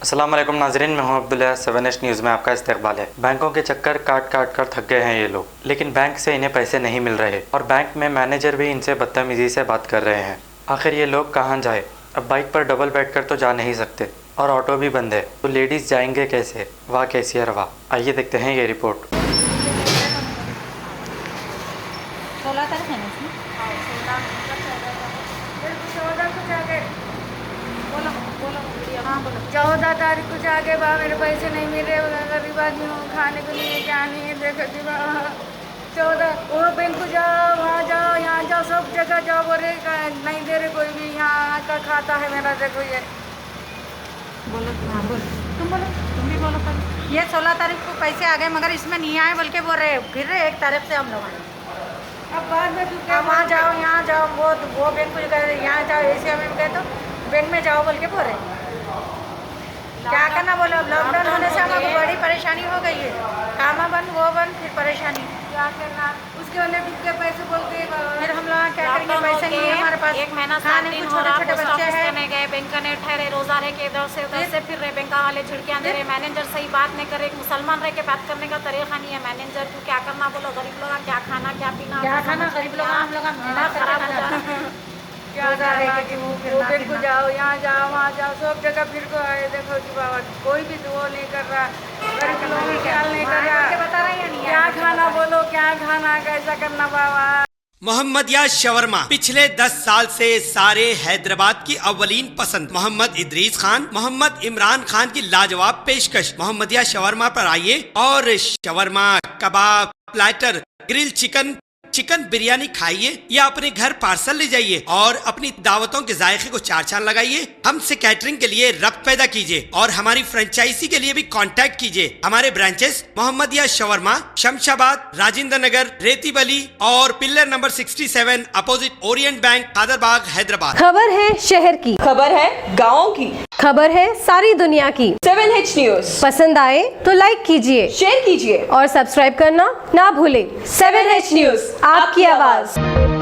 अस्सलाम वालेकुम नाज़रीन, मैं हूं अब्दुल्ला। 7H न्यूज़ में आपका इस्तकबाल है। बैंकों के चक्कर काट काट कर थक गए हैं ये लोग, लेकिन बैंक से इन्हें पैसे नहीं मिल रहे और बैंक में मैनेजर भी इनसे बदतमीज़ी से बात कर रहे हैं। आखिर ये लोग कहाँ जाए? अब बाइक पर डबल बैठ कर तो जा नहीं सकते और ऑटो भी बंद है, तो लेडीज़ जाएंगे कैसे? वाह कैसी है रवा। आइए देखते हैं ये रिपोर्ट। 16 तारीख है ना इसमें? 14 तारीख को जाके बा मेरे पैसे नहीं मिले, गरीब आदमी हूँ, खाने को नहीं है, क्या नहीं है, देखो जी बा 14 वो बैंक को जाओ, वहाँ जाओ, यहाँ जाओ, सब जगह जाओ, बोले नहीं दे रहे कोई भी। यहाँ का खाता है मेरा, देखो ये बोलो। हाँ बोलो, तुम बोलो, तुम भी बोलो पहले। ये 16 तारीख को पैसे आ गए मगर इसमें नहीं आए, बल्कि बोल रहे फिर रहे 1 तारीख से हम लोग आए। अब बाद में तू क्या वहाँ जाओ, यहाँ जाओ, वो बैंक को गए, यहाँ जाओ, एशिया में गए तो बैंक में जाओ बोल के बोल रहे। क्या करना बोलो, अब लॉकडाउन होने से हमको बड़ी परेशानी हो गई है, काम बंद वो बंद, फिर परेशानी क्या करना, उसके वाले के पैसे बोलते हैं, फिर हम लोग क्या करेंगे, पैसे नहीं है हमारे पास। 1 महीना 7 खाने दिन को हो रहा, छोटे बच्चे हैं, नहीं गए, बैंक ने ठहरे, रोजा रह के इधर से उधर से फिर रहे, बैंक वाले झिड़कियाँ दे रहे, मैनेजर सही बात नहीं करे, मुसलमान रह के बात करने का तरीका नहीं है। मैनेजर को क्या करना बोलो, गरीब लोग क्या खाना क्या पीना, क्या खाना, गरीब लोग हम लोग मेहनत खराब हो करके जाना। खाना। क्या जाएगा कि वो बैंक को जाओ, यहाँ जाओ, वहाँ जाओ, सब जगह फिर को आए। देखो जी बाबा, कोई भी वो नहीं कर रहा, गरीब लोगों की ख्याल नहीं कर रहा। बता रहा है नहीं, क्या खाना बोलो, क्या खाना, कैसा करना बाबा। मोहम्मदिया शवरमा पिछले 10 साल से सारे हैदराबाद की अव्वलीन पसंद मोहम्मद इदरीस खान, मोहम्मद इमरान खान की लाजवाब पेशकश। मोहम्मदिया शवरमा पर आइए और शवरमा, कबाब, platter, grill chicken, chicken biryani खाइए या अपने घर पार्सल ले जाइए और अपनी दावतों के जायके को 4 चांद लगाइए। हमसे कैटरिंग के लिए रब्त पैदा कीजिए और हमारी फ्रेंचाइजी के लिए भी कांटेक्ट कीजिए। हमारे ब्रांचेस मोहम्मदिया शवरमा, शमशाबाद, राजेंद्र नगर, रेती बली और pillar number 67 opposite Orient bank, Kadarbagh, Hyderabad. खबर है शहर की, खबर है गाँव की, खबर है सारी दुनिया की। 7H न्यूज पसंद आए तो लाइक कीजिए, शेयर कीजिए और सब्सक्राइब करना ना भूले। 7H न्यूज, आपकी आवाज।